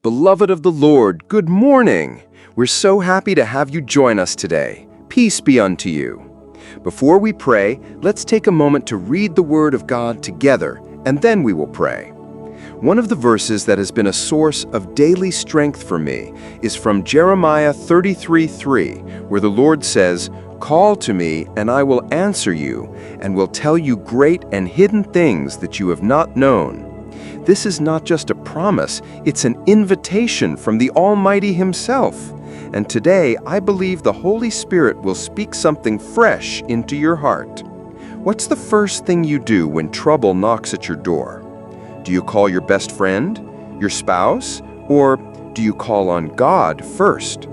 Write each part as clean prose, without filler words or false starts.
Beloved of the Lord, good morning. We're so happy to have you join us today. Peace be unto you. Before we pray, let's take a moment to read the Word of God together, and then we will pray. One of the verses that has been a source of daily strength for me is from Jeremiah 33:3, where the Lord says, "Call to me, and I will answer you, and will tell you great and hidden things that you have not known." This is not just a promise, it's an invitation from the Almighty Himself. And today, I believe the Holy Spirit will speak something fresh into your heart. What's the first thing you do when trouble knocks at your door? Do you call your best friend, your spouse, or do you call on God first?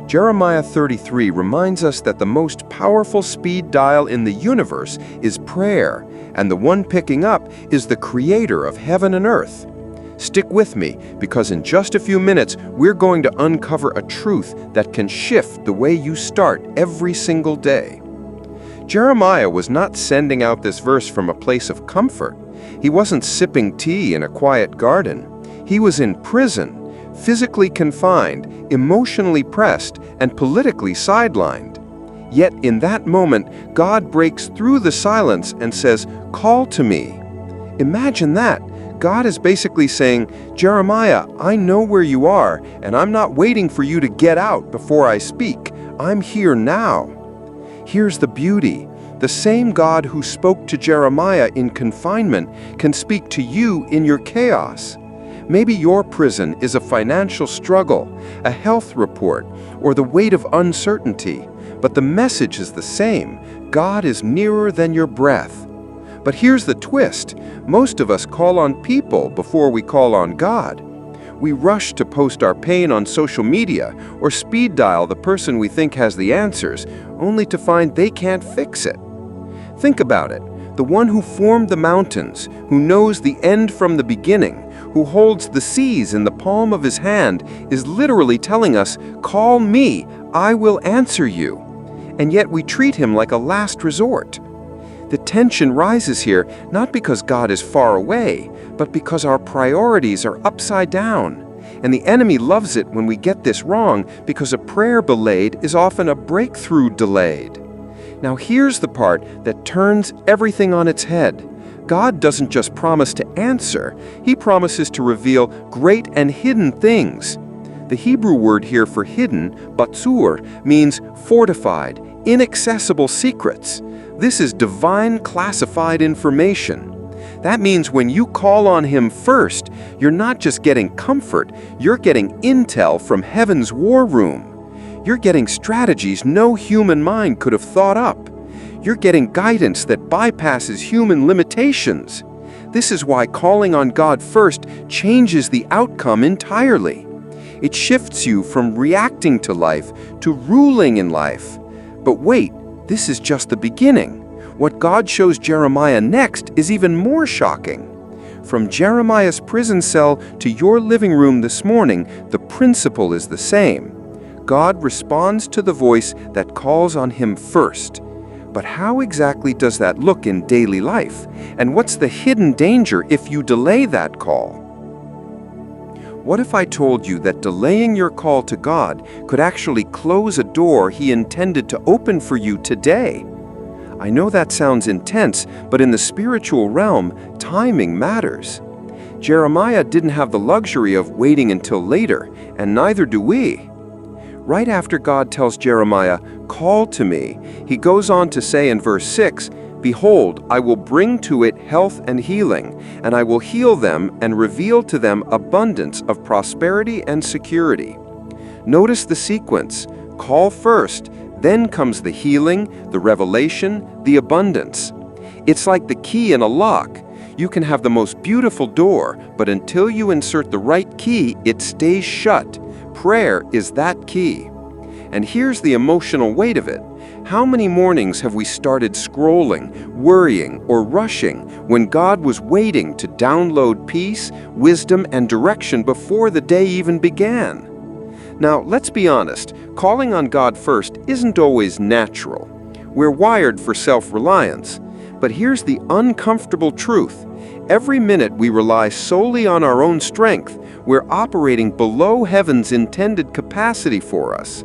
Jeremiah 33 reminds us that the most powerful speed dial in the universe is prayer, and the one picking up is the Creator of heaven and earth. Stick with me, because in just a few minutes, we're going to uncover a truth that can shift the way you start every single day. Jeremiah was not sending out this verse from a place of comfort. He wasn't sipping tea in a quiet garden. He was in prison, physically confined, emotionally pressed, and politically sidelined. Yet in that moment, God breaks through the silence and says, "Call to me." Imagine that. God is basically saying, "Jeremiah, I know where you are, and I'm not waiting for you to get out before I speak. I'm here now." Here's the beauty. The same God who spoke to Jeremiah in confinement can speak to you in your chaos. Maybe your prison is a financial struggle, a health report, or the weight of uncertainty. But the message is the same. God is nearer than your breath. But here's the twist. Most of us call on people before we call on God. We rush to post our pain on social media or speed dial the person we think has the answers, only to find they can't fix it. Think about it. The one who formed the mountains, who knows the end from the beginning, who holds the seas in the palm of his hand, is literally telling us, "Call me, I will answer you." And yet we treat him like a last resort. The tension rises here not because God is far away, but because our priorities are upside down. And the enemy loves it when we get this wrong, because a prayer delayed is often a breakthrough delayed. Now here's the part that turns everything on its head. God doesn't just promise to answer, He promises to reveal great and hidden things. The Hebrew word here for hidden, batsur, means fortified, inaccessible secrets. This is divine classified information. That means when you call on Him first, you're not just getting comfort, you're getting intel from heaven's war room. You're getting strategies no human mind could have thought up. You're getting guidance that bypasses human limitations. This is why calling on God first changes the outcome entirely. It shifts you from reacting to life to ruling in life. But wait, this is just the beginning. What God shows Jeremiah next is even more shocking. From Jeremiah's prison cell to your living room this morning, the principle is the same. God responds to the voice that calls on Him first. But how exactly does that look in daily life? And what's the hidden danger if you delay that call? What if I told you that delaying your call to God could actually close a door He intended to open for you today? I know that sounds intense, but in the spiritual realm, timing matters. Jeremiah didn't have the luxury of waiting until later, and neither do we. Right after God tells Jeremiah, "Call to me," He goes on to say in verse 6, "Behold, I will bring to it health and healing, and I will heal them and reveal to them abundance of prosperity and security." Notice the sequence. Call first, then comes the healing, the revelation, the abundance. It's like the key in a lock. You can have the most beautiful door, but until you insert the right key, it stays shut. Prayer is that key. And here's the emotional weight of it. How many mornings have we started scrolling, worrying, or rushing when God was waiting to download peace, wisdom, and direction before the day even began? Now, let's be honest, calling on God first isn't always natural. We're wired for self-reliance. But here's the uncomfortable truth. Every minute we rely solely on our own strength, we're operating below heaven's intended capacity for us.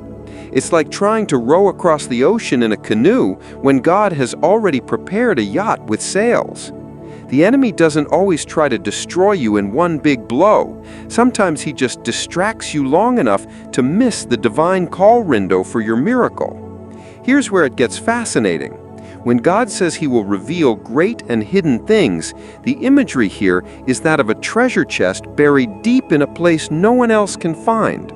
It's like trying to row across the ocean in a canoe when God has already prepared a yacht with sails. The enemy doesn't always try to destroy you in one big blow. Sometimes he just distracts you long enough to miss the divine call window for your miracle. Here's where it gets fascinating. When God says he will reveal great and hidden things, the imagery here is that of a treasure chest buried deep in a place no one else can find.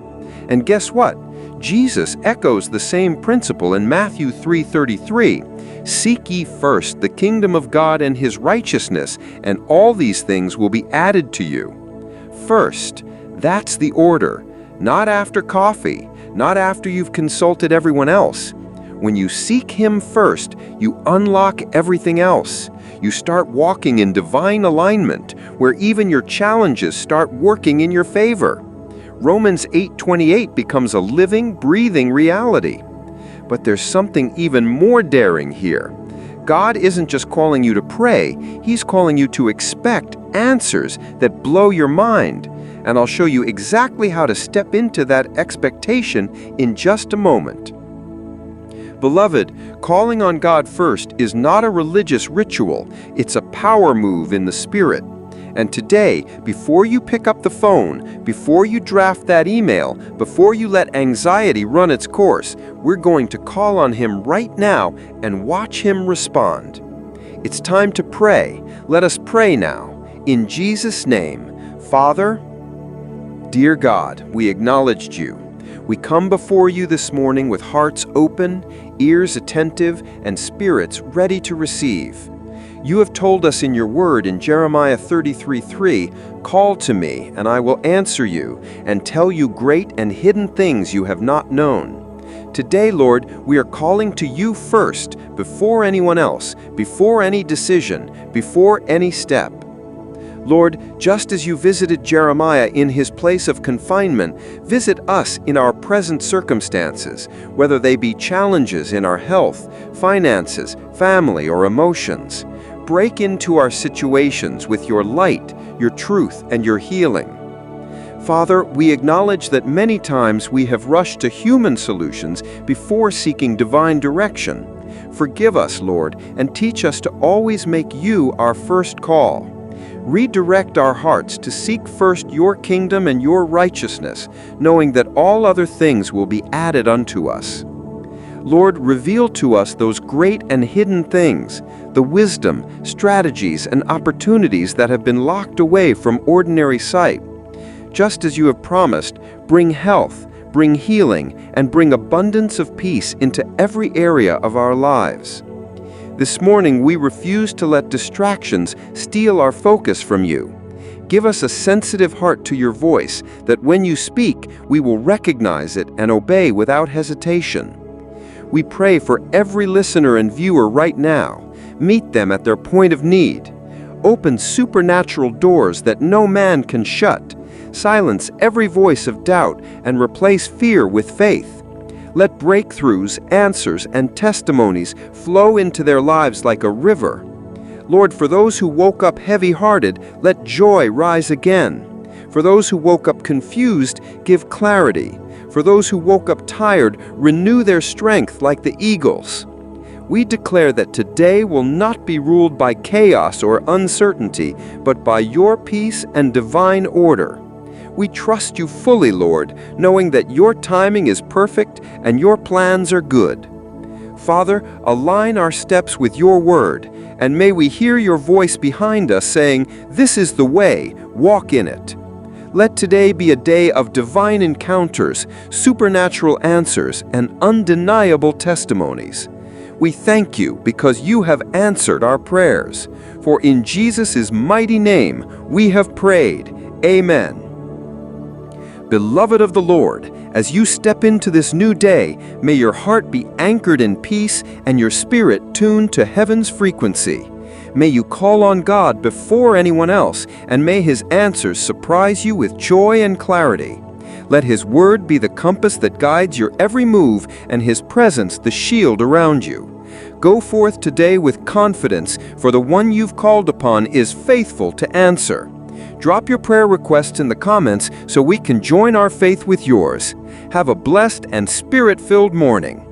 And guess what? Jesus echoes the same principle in Matthew 3:33. Seek ye first the kingdom of God and his righteousness, and all these things will be added to you. First, that's the order. Not after coffee, not after you've consulted everyone else. When you seek him first, you unlock everything else. You start walking in divine alignment, where even your challenges start working in your favor. Romans 8:28 becomes a living, breathing reality. But there's something even more daring here. God isn't just calling you to pray, he's calling you to expect answers that blow your mind. And I'll show you exactly how to step into that expectation in just a moment. Beloved, calling on God first is not a religious ritual, it's a power move in the Spirit. And today, before you pick up the phone, before you draft that email, before you let anxiety run its course, we're going to call on him right now and watch him respond. It's time to pray. Let us pray now. In Jesus' name, Father, dear God, we acknowledged you. We come before you this morning with hearts open, ears attentive, and spirits ready to receive. You have told us in your word in Jeremiah 33:3, "Call to me, and I will answer you, and tell you great and hidden things you have not known." Today, Lord, we are calling to you first, before anyone else, before any decision, before any step. Lord, just as you visited Jeremiah in his place of confinement, visit us in our present circumstances, whether they be challenges in our health, finances, family, or emotions. Break into our situations with your light, your truth, and your healing. Father, we acknowledge that many times we have rushed to human solutions before seeking divine direction. Forgive us, Lord, and teach us to always make you our first call. Redirect our hearts to seek first your kingdom and your righteousness, knowing that all other things will be added unto us. Lord, reveal to us those great and hidden things, the wisdom, strategies, and opportunities that have been locked away from ordinary sight. Just as you have promised, bring health, bring healing, and bring abundance of peace into every area of our lives. This morning, we refuse to let distractions steal our focus from you. Give us a sensitive heart to your voice, that when you speak, we will recognize it and obey without hesitation. We pray for every listener and viewer right now. Meet them at their point of need. Open supernatural doors that no man can shut. Silence every voice of doubt and replace fear with faith. Let breakthroughs, answers, and testimonies flow into their lives like a river. Lord, for those who woke up heavy-hearted, let joy rise again. For those who woke up confused, give clarity. For those who woke up tired, renew their strength like the eagles. We declare that today will not be ruled by chaos or uncertainty, but by your peace and divine order. We trust you fully, Lord, knowing that your timing is perfect and your plans are good. Father, align our steps with your word, and may we hear your voice behind us saying, "This is the way, walk in it." Let today be a day of divine encounters, supernatural answers, and undeniable testimonies. We thank you because you have answered our prayers. For in Jesus' mighty name we have prayed. Amen. Beloved of the Lord, as you step into this new day, may your heart be anchored in peace and your spirit tuned to heaven's frequency. May you call on God before anyone else, and may his answers surprise you with joy and clarity. Let his word be the compass that guides your every move, and his presence the shield around you. Go forth today with confidence, for the one you've called upon is faithful to answer. Drop your prayer requests in the comments so we can join our faith with yours. Have a blessed and spirit-filled morning.